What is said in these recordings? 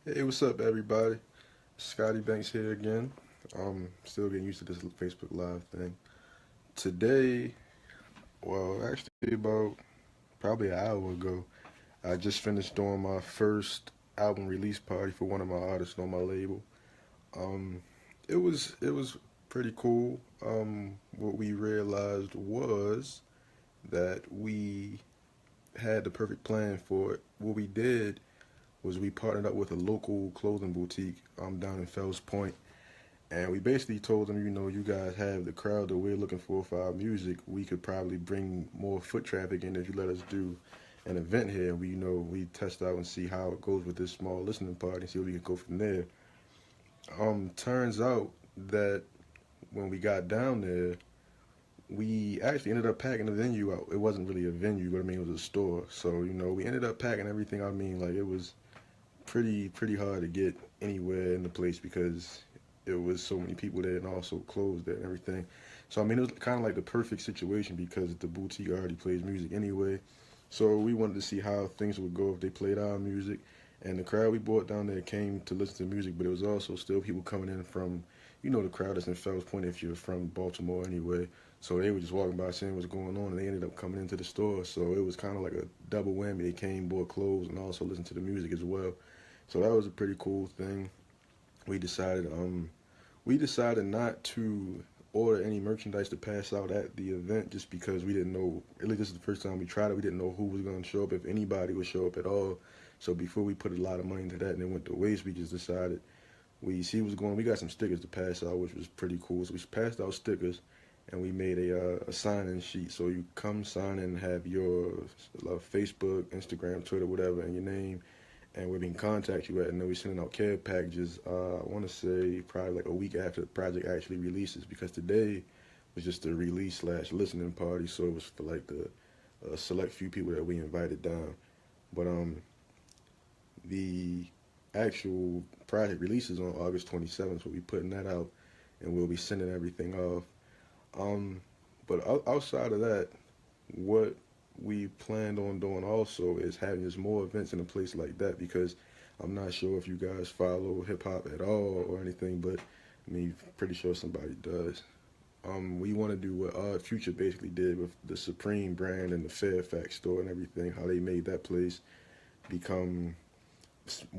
Hey, what's up, everybody? Scotty Banx here again. Still getting used to this Facebook Live thing. Today, well, actually, about probably an hour ago, I just finished doing my first album release party for one of my artists on my label. Um, it was pretty cool. What we realized was that we had the perfect plan for it. What we did was we partnered up with a local clothing boutique down in Fells Point. And we basically told them, you guys have the crowd that we're looking for our music. We could probably bring more foot traffic in if you let us do an event here. And we test out and see how it goes with this small listening party and see where we can go from there. Turns out that when we got down there, we actually ended up packing the venue out. It wasn't really a venue, but I mean, it was a store. So, we ended up packing everything. I mean, like, it was pretty hard to get anywhere in the place because it was so many people there and also closed there and everything. So I mean, it was kind of like the perfect situation because the boutique already plays music anyway. So we wanted to see how things would go if they played our music. And the crowd we brought down there came to listen to music, but it was also still people coming in from, the crowd that's in Fells Point if you're from Baltimore anyway. So they were just walking by seeing what's going on and they ended up coming into the store. So it was kind of like a double whammy. They came, bought clothes, and also listened to the music as well. So that was a pretty cool thing. We decided we decided not to order any merchandise to pass out at the event just because we didn't know. Really, this is the first time we tried it. We didn't know who was going to show up, if anybody would show up at all. So before we put a lot of money into that and it went to waste, we just decided we see what's going on. We got some stickers to pass out, which was pretty cool. So we passed out stickers and we made a sign-in sheet. So you come sign in and have your Facebook, Instagram, Twitter, whatever, and your name and we can contact you at, and then we're sending out care packages. I want to say probably like a week after the project actually releases, because today was just a release slash listening party, so it was for like the select few people that we invited down. But the actual project releases on August 27th, so we'll be putting that out, and we'll be sending everything off. Um, but outside of that, what we planned on doing also is having just more events in a place like that because I'm not sure if you guys follow hip hop at all or anything, but I mean, pretty sure somebody does. We want to do what Odd Future basically did with the Supreme brand and the Fairfax store and everything, how they made that place become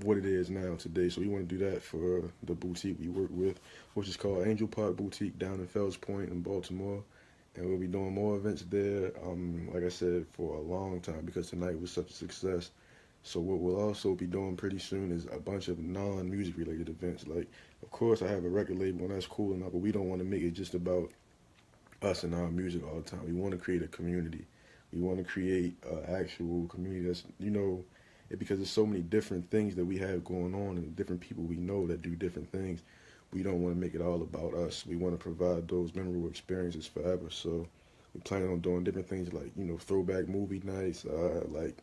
what it is now today. So we want to do that for the boutique we work with, which is called Angel Park Boutique down in Fells Point in Baltimore. And we'll be doing more events there, like I said, for a long time because tonight was such a success. So what we'll also be doing pretty soon is a bunch of non-music related events. Like, of course, I have a record label and that's cool enough, but we don't want to make it just about us and our music all the time. We want to create a community. We want to create an actual community that's, because there's so many different things that we have going on and different people we know that do different things. We don't want to make it all about us. We want to provide those memorable experiences forever. So we plan on doing different things like, throwback movie nights, like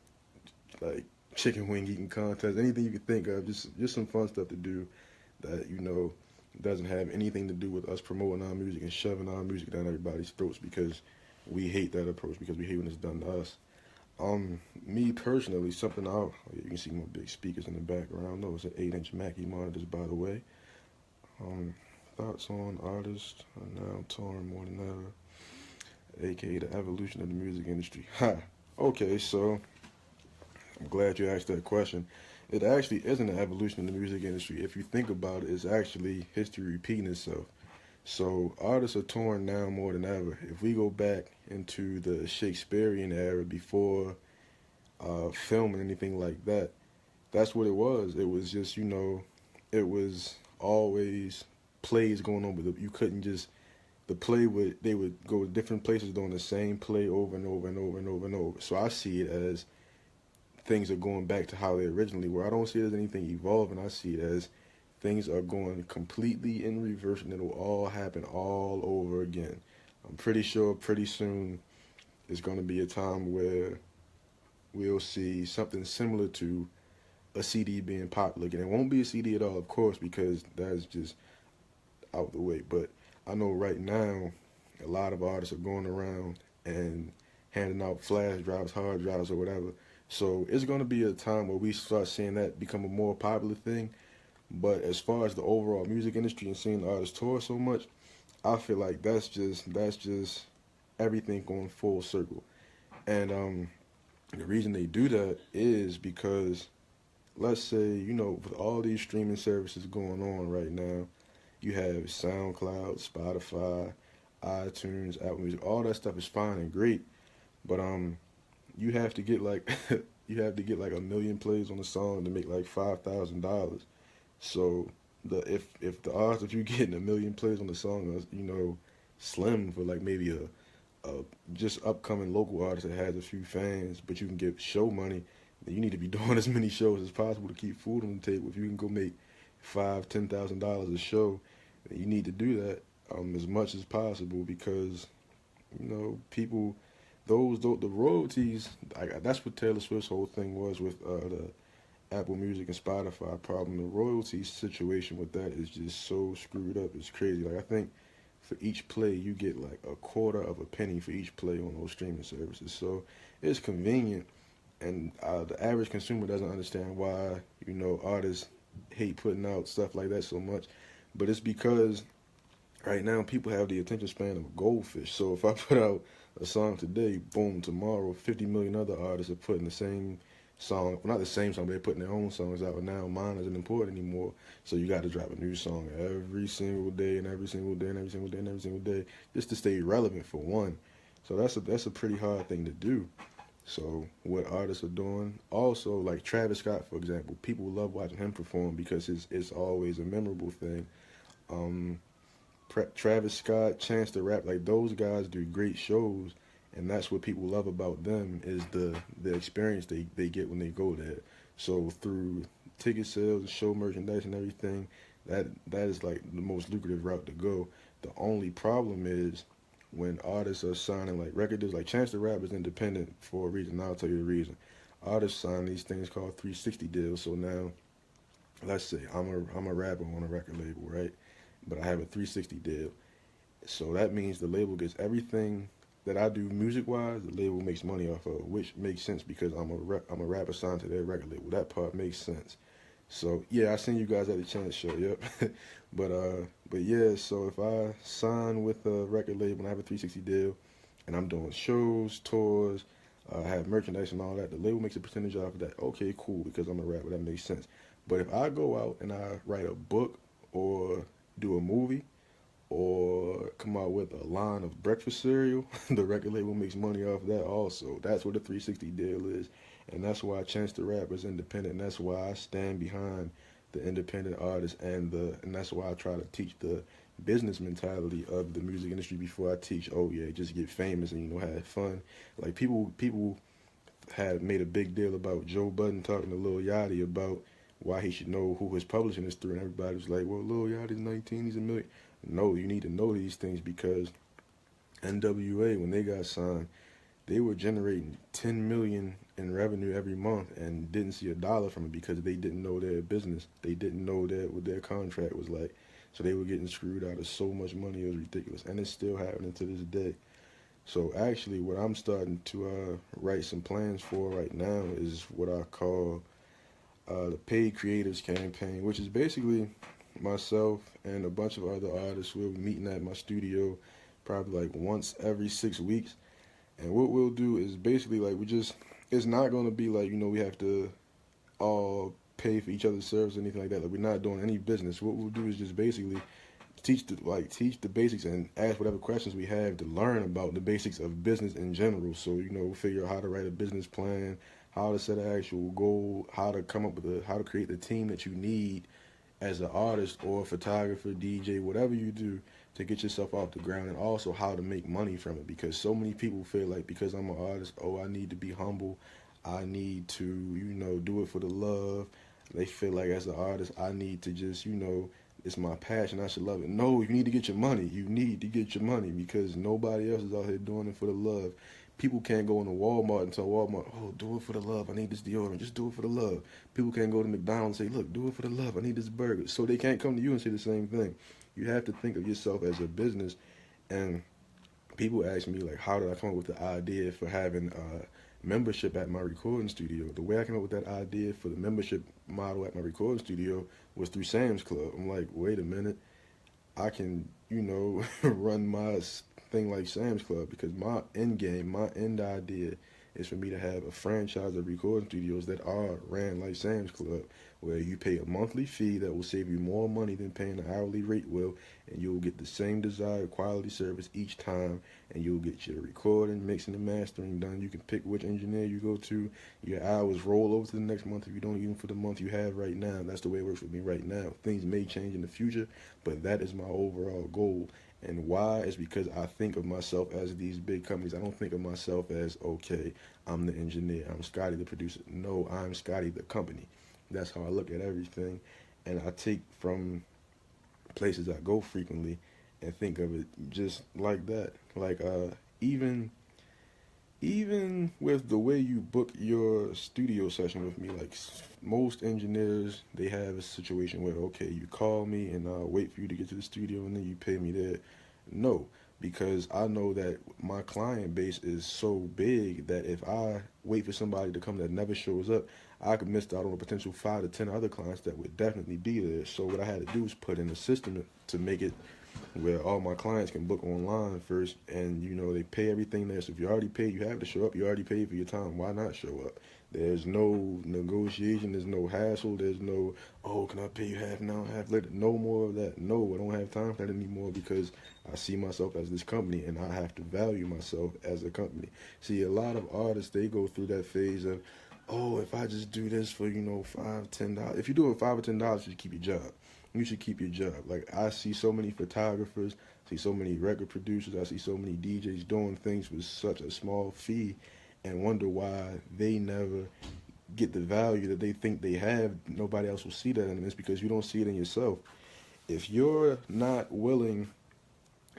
chicken wing eating contests, anything you can think of, just some fun stuff to do that, doesn't have anything to do with us promoting our music and shoving our music down everybody's throats because we hate that approach because we hate when it's done to us. Me personally, something you can see my big speakers in the background. Those are 8-inch Mackie monitors, by the way. Um, Thoughts on artists are now torn more than ever, aka the evolution of the music industry. Ha! Okay, so I'm glad you asked that question. It actually isn't an evolution of the music industry. If you think about it, it's actually history repeating itself. So artists are torn now more than ever. If we go back into the Shakespearean era before film and anything like that, that's what it was. It was just, it was always plays going on, but you couldn't just they would go to different places doing the same play over and over and over and over and over. So I see it as things are going back to how they originally were. I don't see it as anything evolving. I see it as things are going completely in reverse and it'll all happen all over again. I'm pretty sure pretty soon is going to be a time where we'll see something similar to a CD being popular again. It won't be a CD at all, of course, because that's just out the way. But I know right now, a lot of artists are going around and handing out flash drives, hard drives, or whatever So it's going to be a time where we start seeing that become a more popular thing. But as far as the overall music industry and seeing artists tour so much, I feel like that's just everything going full circle. And the reason they do that is because, let's say, with all these streaming services going on right now, you have SoundCloud, Spotify, iTunes, Apple Music, all that stuff is fine and great, but you have to get like you have to get like 1 million plays on a song to make like $5,000. So if the odds of you getting 1 million plays on the song are slim for like maybe a just upcoming local artist that has a few fans, but you can get show money, then you need to be doing as many shows as possible to keep food on the table. If you can go make $5,000-$10,000 a show, then you need to do that as much as possible because people the royalties. That's what Taylor Swift's whole thing was with the Apple Music and Spotify problem. The royalty situation with that is just so screwed up. It's crazy. Like I think for each play you get like a quarter of a penny for each play on those streaming services. So it's convenient, and the average consumer doesn't understand why artists hate putting out stuff like that so much. But it's because right now people have the attention span of a goldfish. So if I put out a song today, boom, tomorrow 50 million other artists are putting the same song, well, not the same song, but they're putting their own songs out. And now mine isn't important anymore. So you got to drop a new song every single day and every single day and every single day and every single day just to stay relevant for one. So that's a pretty hard thing to do. So what artists are doing, also like Travis Scott, for example, people love watching him perform because it's always a memorable thing. Um, Travis Scott, Chance the Rap, like those guys do great shows, and that's what people love about them is the experience they get when they go there. So through ticket sales and show merchandise and everything, that is like the most lucrative route to go. The only problem is when artists are signing like record deals, like Chance the Rap is independent for a reason. I'll tell you the reason. Artists sign these things called 360 deals. So now, let's say I'm a rapper on a record label, right? But I have a 360 deal. So that means the label gets everything that I do music wise. The label makes money off of, which makes sense because I'm a rapper signed to their record label. That part makes sense. So yeah, I seen you guys at the Chance show. Yep. but yeah. So if I sign with a record label and I have a 360 deal, and I'm doing shows, tours, I have merchandise and all that, the label makes a percentage off of that. Okay, cool, because I'm a rapper, that makes sense. But if I go out and I write a book or do a movie or come out with a line of breakfast cereal, the record label makes money off that also. That's what the 360 deal is. And that's why Chance the Rapper is independent. And that's why I stand behind the independent artists and that's why I try to teach the business mentality of the music industry before I teach, oh yeah, just get famous and have fun. Like people had made a big deal about Joe Budden talking to Lil Yachty about why he should know who his publishing is through, and everybody was like, well, Lil Yachty's 19, he's a million. No, you need to know these things because NWA, when they got signed, they were generating 10 million in revenue every month and didn't see a dollar from it because they didn't know their business. They didn't know what their contract was like. So they were getting screwed out of so much money, it was ridiculous. And it's still happening to this day. So actually what I'm starting to write some plans for right now is what I call the Paid Creatives Campaign, which is basically myself and a bunch of other artists will be meeting at my studio probably like once every 6 weeks. And what we'll do is basically like it's not going to be like, we have to all pay for each other's service or anything like that. Like we're not doing any business. What we'll do is just basically teach the basics and ask whatever questions we have to learn about the basics of business in general. So, figure out how to write a business plan, how to set an actual goal, how to come up with how to create the team that you need as an artist or a photographer, DJ, whatever you do to get yourself off the ground, and also how to make money from it. Because so many people feel like because I'm an artist, I need to be humble, I need to, do it for the love. They feel like as an artist, I need to just, it's my passion, I should love it. No, you need to get your money. You need to get your money because nobody else is out here doing it for the love. People can't go into Walmart and tell Walmart, oh, do it for the love. I need this deodorant. Just do it for the love. People can't go to McDonald's and say, look, do it for the love. I need this burger. So they can't come to you and say the same thing. You have to think of yourself as a business. And people ask me, like, how did I come up with the idea for having membership at my recording studio. The way I came up with that idea for the membership model at my recording studio was through Sam's Club. I'm like, wait a minute, I can, run my thing like Sam's Club, because my end game, my end idea is for me to have a franchise of recording studios that are ran like Sam's Club, where you pay a monthly fee that will save you more money than paying an hourly rate will, and you'll get the same desired quality service each time, and you'll get your recording, mixing, and mastering done. You can pick which engineer you go to. Your hours roll over to the next month if you don't even for the month you have right now. That's the way it works with me right now. Things may change in the future, but that is my overall goal. And why is because I think of myself as these big companies. I don't think of myself as, okay, I'm the engineer, I'm Scotty the producer. No, I'm Scotty the company. That's how I look at everything. And I take from places I go frequently and think of it just like that. Like even with the way you book your studio session with me, like most engineers, they have a situation where, okay, you call me and I'll wait for you to get to the studio and then you pay me there. No, because I know that my client base is so big that if I wait for somebody to come that never shows up, I could miss out on a potential 5 to 10 other clients that would definitely be there. So what I had to do was put in a system to make it where all my clients can book online first, and they pay everything there. So if you already paid, you have to show up. You already paid for your time. Why not show up? There's no negotiation. There's no hassle. There's no, oh, can I pay you half now, half later? No more of that. No, I don't have time for that anymore, because I see myself as this company, and I have to value myself as a company. See, a lot of artists, they go through that phase of, oh, if I just do this for, $5, $10. If you do it for $5 or $10, you should keep your job. You should keep your job. Like, I see so many photographers, I see so many record producers, I see so many DJs doing things with such a small fee, and wonder why they never get the value that they think they have. Nobody else will see that, and it's because you don't see it in yourself. If you're not willing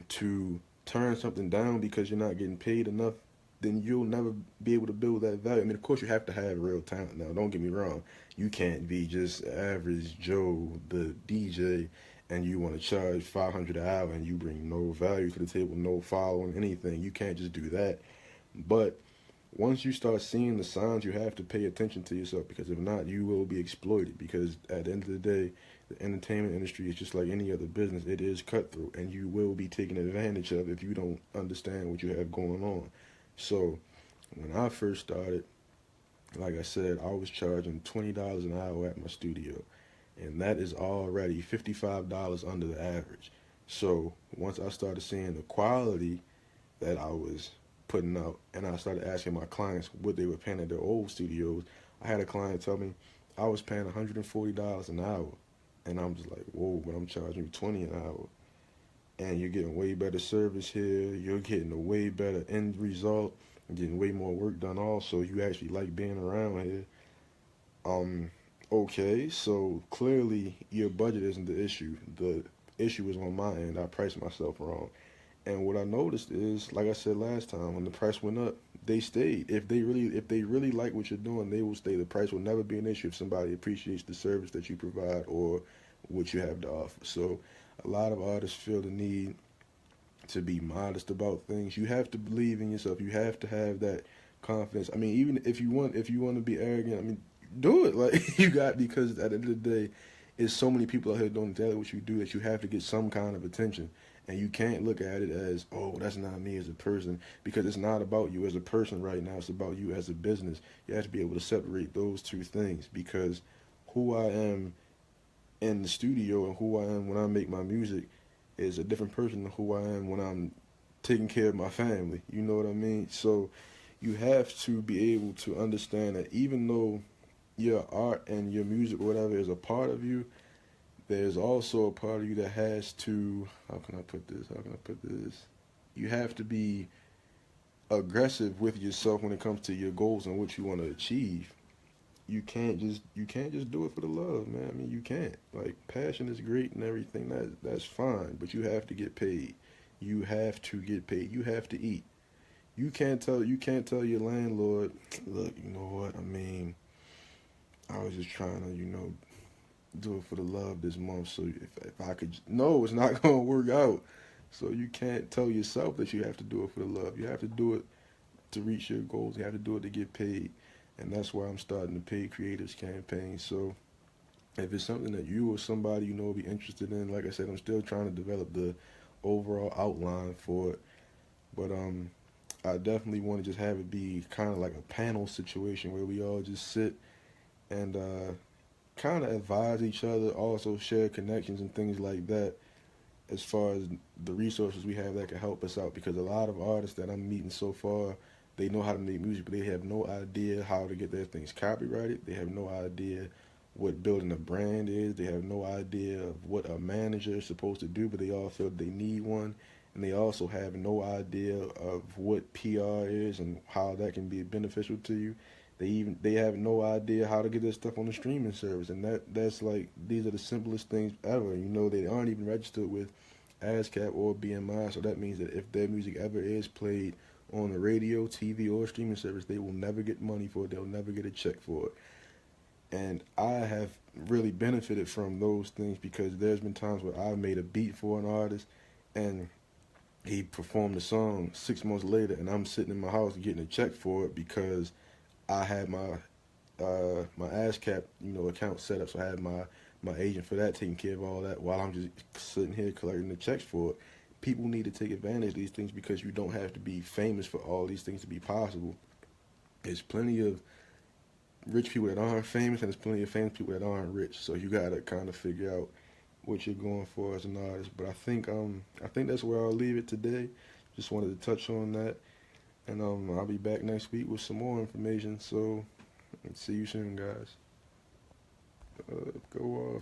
to turn something down because you're not getting paid enough, then you'll never be able to build that value. I mean, of course, you have to have real talent now. Don't get me wrong. You can't be just average Joe, the DJ, and you want to charge $500 an hour and you bring no value to the table, no following, anything. You can't just do that. But once you start seeing the signs, you have to pay attention to yourself, because if not, you will be exploited. Because at the end of the day, the entertainment industry is just like any other business. It is cutthroat, and you will be taken advantage of if you don't understand what you have going on. So when I first started, like I said, I was charging $20 an hour at my studio, and that is already $55 under the average. So once I started seeing the quality that I was putting out, and I started asking my clients what they were paying at their old studios, I had a client tell me I was paying $140 an hour, and I'm just like, whoa, but I'm charging you $20 an hour. And you're getting way better service here. You're getting a way better end result. You're getting way more work done also. You actually like being around here. Okay, so clearly your budget isn't the issue. The issue is on my end. I priced myself wrong. And what I noticed is, like I said last time, when the price went up, they stayed. If they really like what you're doing, they will stay. The price will never be an issue if somebody appreciates the service that you provide or what you have to offer. So a lot of artists feel the need to be modest about things. You have to believe in yourself. You have to have that confidence. I mean, even if you want to be arrogant, I mean, do it. Like, you got, because at the end of the day, it's so many people out here doing exactly what you do that you have to get some kind of attention. And you can't look at it as, oh, that's not me as a person, because it's not about you as a person right now. It's about you as a business. You have to be able to separate those two things, because who I am in the studio and who I am when I make my music is a different person than who I am when I'm taking care of my family. You know what I mean? So you have to be able to understand that even though your art and your music or whatever is a part of you, there's also a part of you that has to, how can I put this? You have to be aggressive with yourself when it comes to your goals and what you want to achieve. You can't just do it for the love, man. I mean, you can't. Like, passion is great and everything. That's fine, but you have to get paid. You have to get paid. You have to eat. You can't tell your landlord, look, you know what? I mean, I was just trying to, do it for the love this month. So if I could, no, it's not gonna work out. So you can't tell yourself that you have to do it for the love. You have to do it to reach your goals. You have to do it to get paid, and that's why I'm starting the paid creators campaign. So if it's something that you or somebody you know will be interested in, like I said, I'm still trying to develop the overall outline for it. But I definitely want to just have it be kind of like a panel situation where we all just sit and kind of advise each other, also share connections and things like that, as far as the resources we have that can help us out. Because a lot of artists that I'm meeting so far, they know how to make music, but they have no idea how to get their things copyrighted. They have no idea what building a brand is. They have no idea of what a manager is supposed to do, but they all feel they need one. And they also have no idea of what PR is and how that can be beneficial to you. They have no idea how to get their stuff on the streaming service, and that's like, these are the simplest things ever. You know, they aren't even registered with ASCAP or BMI, so that means that if their music ever is played on the radio, TV, or streaming service, they will never get money for it. They'll never get a check for it. And I have really benefited from those things, because there's been times where I've made a beat for an artist and he performed the song 6 months later, and I'm sitting in my house getting a check for it because I had my ASCAP, account set up. So I had my agent for that taking care of all that, while I'm just sitting here collecting the checks for it. People need to take advantage of these things, because you don't have to be famous for all these things to be possible. There's plenty of rich people that aren't famous, and there's plenty of famous people that aren't rich. So you gotta kind of figure out what you're going for as an artist. But I think that's where I'll leave it today. Just wanted to touch on that, and I'll be back next week with some more information. So see you soon, guys. Go off.